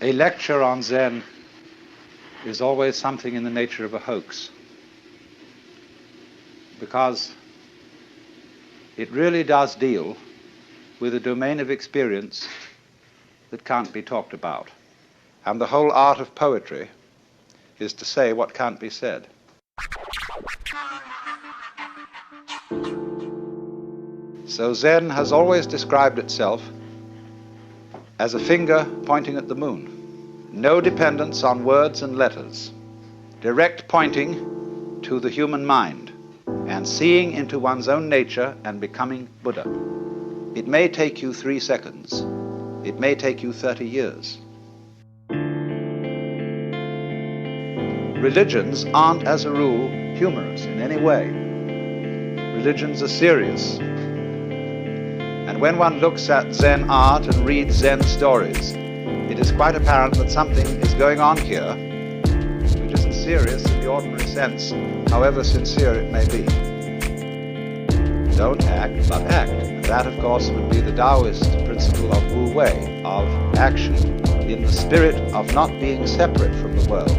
A lecture on Zen is always something in the nature of a hoax, because it really does deal with a domain of experience that can't be talked about. And the whole art of poetry is to say what can't be said. So Zen has always described itself as a finger pointing at the moon. No dependence on words and letters. Direct pointing to the human mind and seeing into one's own nature and becoming Buddha. It may take you 3 seconds. It may take you 30 years. Religions aren't, as a rule, humorous in any way. Religions are serious. And when one looks at Zen art and reads Zen stories, it is quite apparent that something is going on here which isn't serious in the ordinary sense, however sincere it may be. Don't act, but act. That, of course, would be the Taoist principle of Wu Wei, of action in the spirit of not being separate from the world,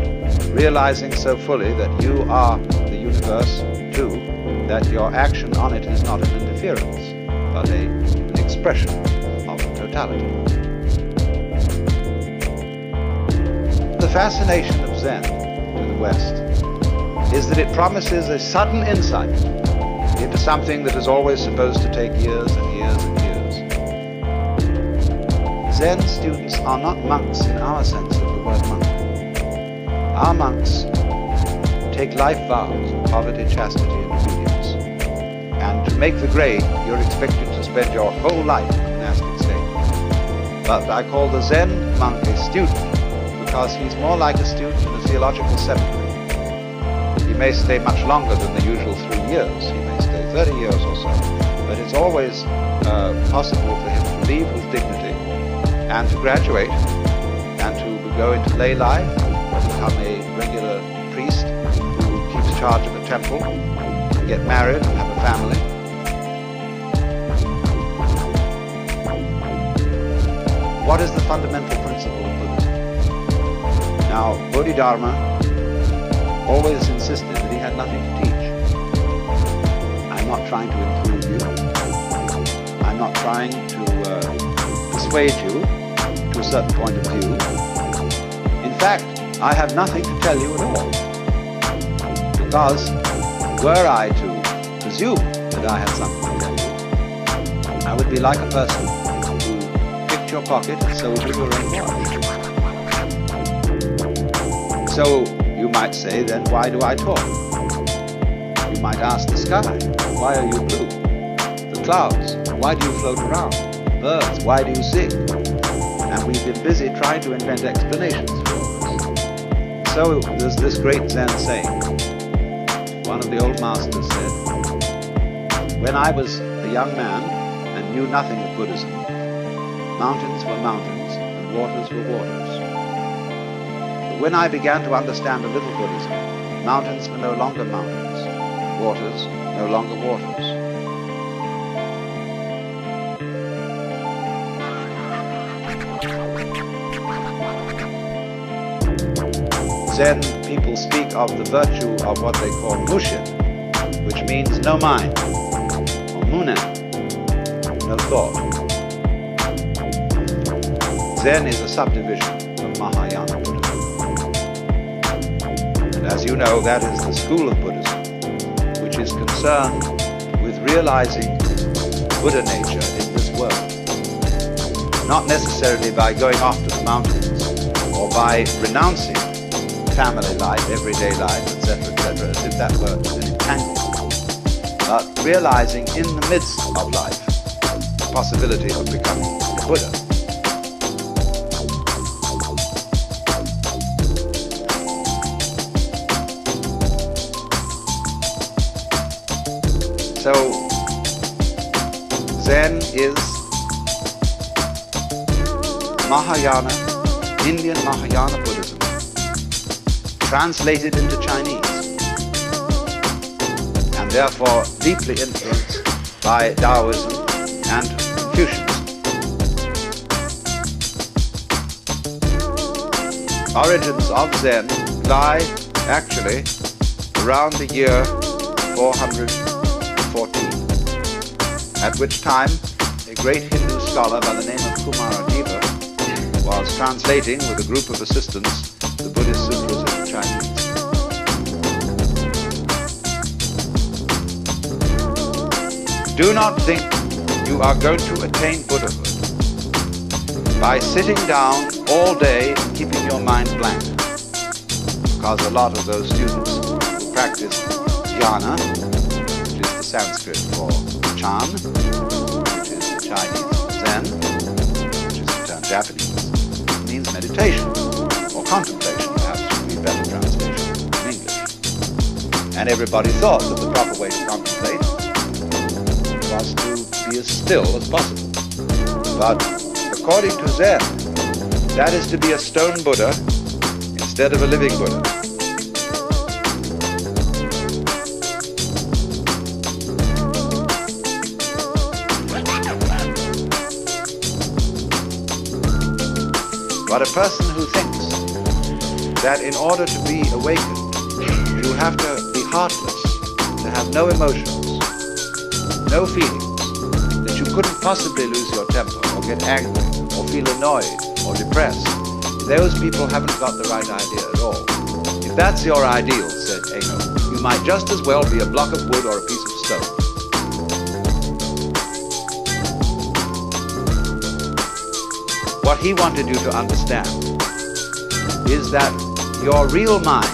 realizing so fully that you are the universe too, that your action on it is not an interference, but an expression of totality. The fascination of Zen to the West is that it promises a sudden insight into something that is always supposed to take years and years and years. Zen students are not monks in our sense of the word monk. Our monks take life vows of poverty, chastity, and obedience. And to make the grade, you're expected to spend your whole life in a monastic state. But I call the Zen monk a student because he's more like a student in a theological seminary. He may stay much longer than the usual 3 years. He may stay 30 years or so. But it's always possible for him to leave with dignity and to graduate and to go into lay life, become a regular priest who keeps charge of a temple, get married and have a family. What is the fundamental principle of Buddhism? Now, Bodhidharma always insisted that he had nothing to teach. I'm not trying to improve you. I'm not trying to persuade you to a certain point of view. In fact, I have nothing to tell you at all. Because were I to presume that I had something to tell you, I would be like a person who picked your pocket and sold you your own watch. So you might say, then why do I talk? You might ask the sky, why are you blue? The clouds, why do you float around? Birds, why do you sing? And we've been busy trying to invent explanations for all this. So there's this great Zen saying. One of the old masters said, when I was a young man and knew nothing of Buddhism, mountains were mountains and waters were waters. But when I began to understand a little Buddhism, mountains were no longer mountains, waters no longer waters. Zen people speak of the virtue of what they call mushin, which means no mind, or munen, no thought. Zen is a subdivision of Mahayana Buddhism. And as you know, that is the school of Buddhism, which is concerned with realizing Buddha nature in this world. Not necessarily by going off to the mountains, or by renouncing family life, everyday life, etc., as if that were an entanglement, but realizing in the midst of life the possibility of becoming a Buddha. So, Zen is Mahayana, Indian Mahayana Buddhism, translated into Chinese, and therefore deeply influenced by Taoism and Confucianism. origins of Zen lie actually around the year 414, at which time a great Hindu scholar by the name of Kumaradeva was translating with a group of assistants the Buddhist sutras into Chinese. Do not think you are going to attain Buddhahood by sitting down all day and keeping your mind blank, because a lot of those students who practice jhana, which is the Sanskrit for Chan, which is the Chinese for Zen, which is the term Japanese, means meditation or contemplation, perhaps would be a better translation in English. And everybody thought that the proper way to contemplate was to be as still as possible. But according to Zen, that is to be a stone Buddha instead of a living Buddha. But a person who thinks that in order to be awakened, you have to be heartless, to have no emotions, no feelings, that you couldn't possibly lose your temper or get angry or feel annoyed or depressed, those people haven't got the right idea at all. If that's your ideal, said Eno, you might just as well be a block of wood or a piece of stone. What he wanted you to understand is that your real mind,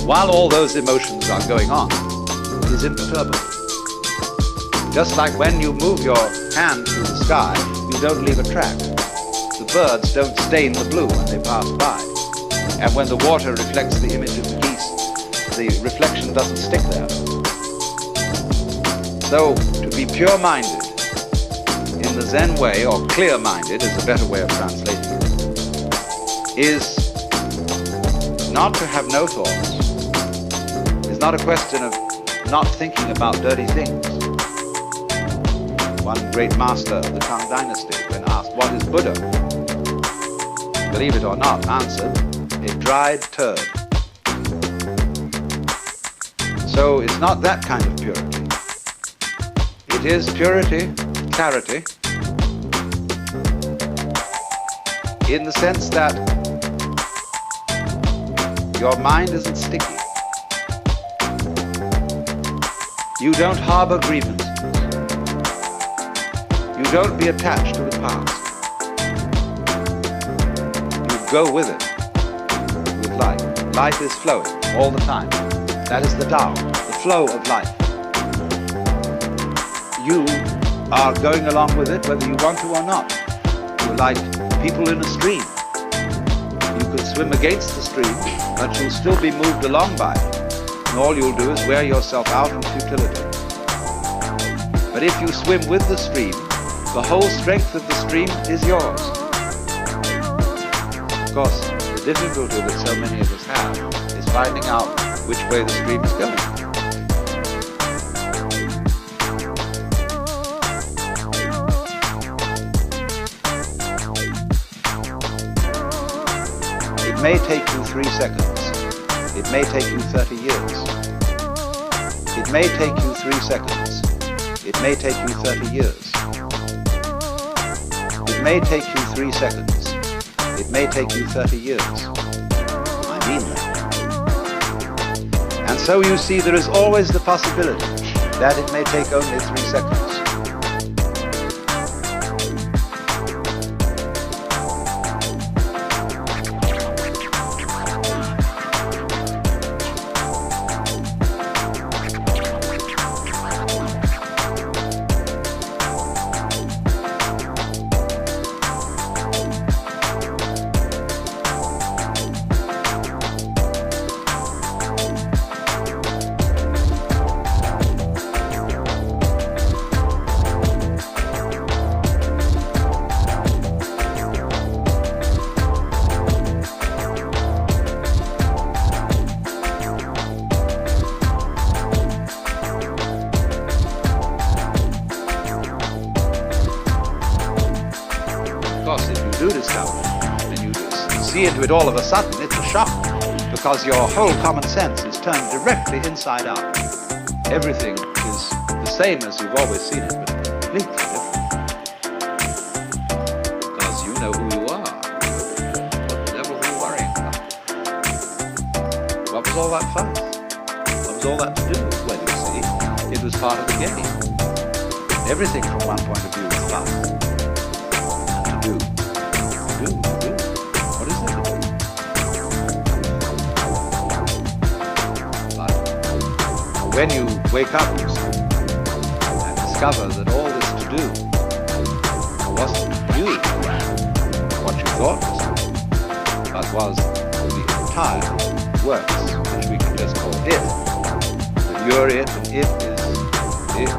while all those emotions are going on, is imperturbable. Just like when you move your hand through the sky, you don't leave a track. The birds don't stain the blue when they pass by. And when the water reflects the image of the geese, the reflection doesn't stick there. So, to be pure-minded in the Zen way, or clear-minded is a better way of translating it, is not to have no thoughts. It's not a question of not thinking about dirty things. One great master of the Tang Dynasty, when asked, what is Buddha? Believe it or not, answered, a dried turd. So it's not that kind of purity. It is purity, clarity, in the sense that your mind isn't sticky. You don't harbor grievances. You don't be attached to the past. You go with it, with life. Life is flowing all the time. That is the Tao, the flow of life. You are going along with it whether you want to or not. You're like people in a stream. You could swim against the stream, but you'll still be moved along by it. And all you'll do is wear yourself out in futility. But if you swim with the stream, the whole strength of the stream is yours. Of course, the difficulty that so many of us have is finding out which way the stream is going. It may take you 3 seconds. It may take you 30 years. It may take you 3 seconds. It may take you 30 years. It may take you 3 seconds. It may take you 30 years. I mean that. And so you see, there is always the possibility that it may take only 3 seconds. Of course, if you do discover, then you do see into it all of a sudden, it's a shock, because your whole common sense is turned directly inside out. Everything is the same as you've always seen it, but completely different. Because you know who you are. What the devil were you worrying about? What was all that fuss? What was all that to do? Well, you see, it was part of the game. Everything from one point of view is fun. And to do. What is it to do? But when you wake up, you see, and discover that all this to do wasn't you, what you thought was you, but was the entire works, which we can just call it. That you're it, and it is it.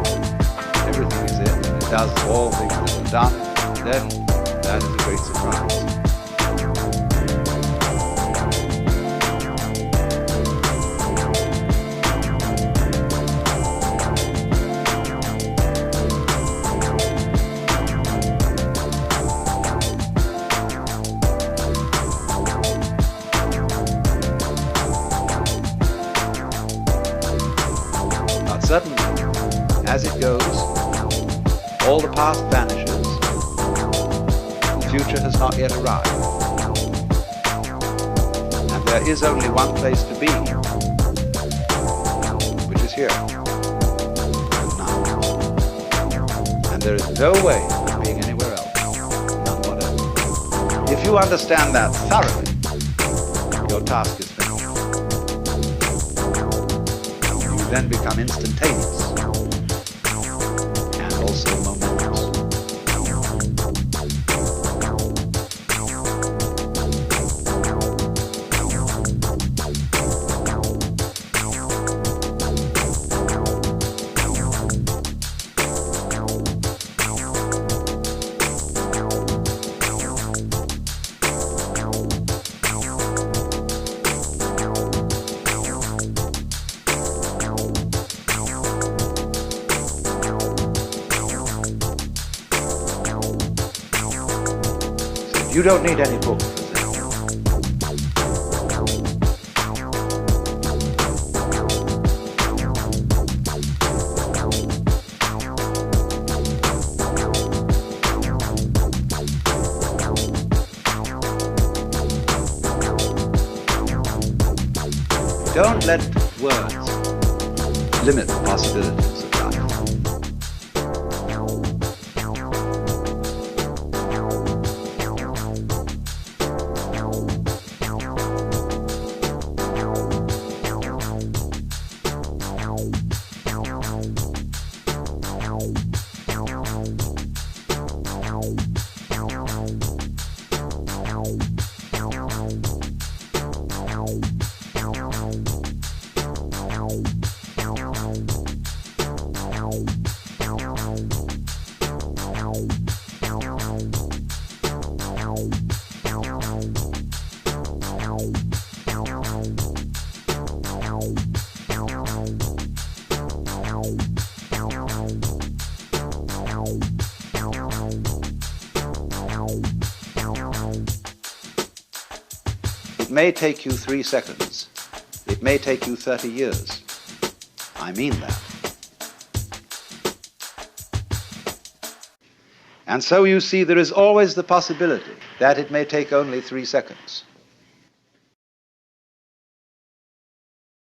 Everything is it, and it does all things that are done, then that is a great surprise. But suddenly, as it goes, all the past vanishes, the future has not yet arrived, and there is only one place to be, which is here, now. And there is no way of being anywhere else, none whatever. If you understand that thoroughly, your task is finished. You then become instantaneous. Also momentous. You don't need any book for Zen. Don't let words limit the possibilities of life. It may take you 3 seconds. It may take you 30 years. I mean that. And so you see, there is always the possibility that it may take only 3 seconds.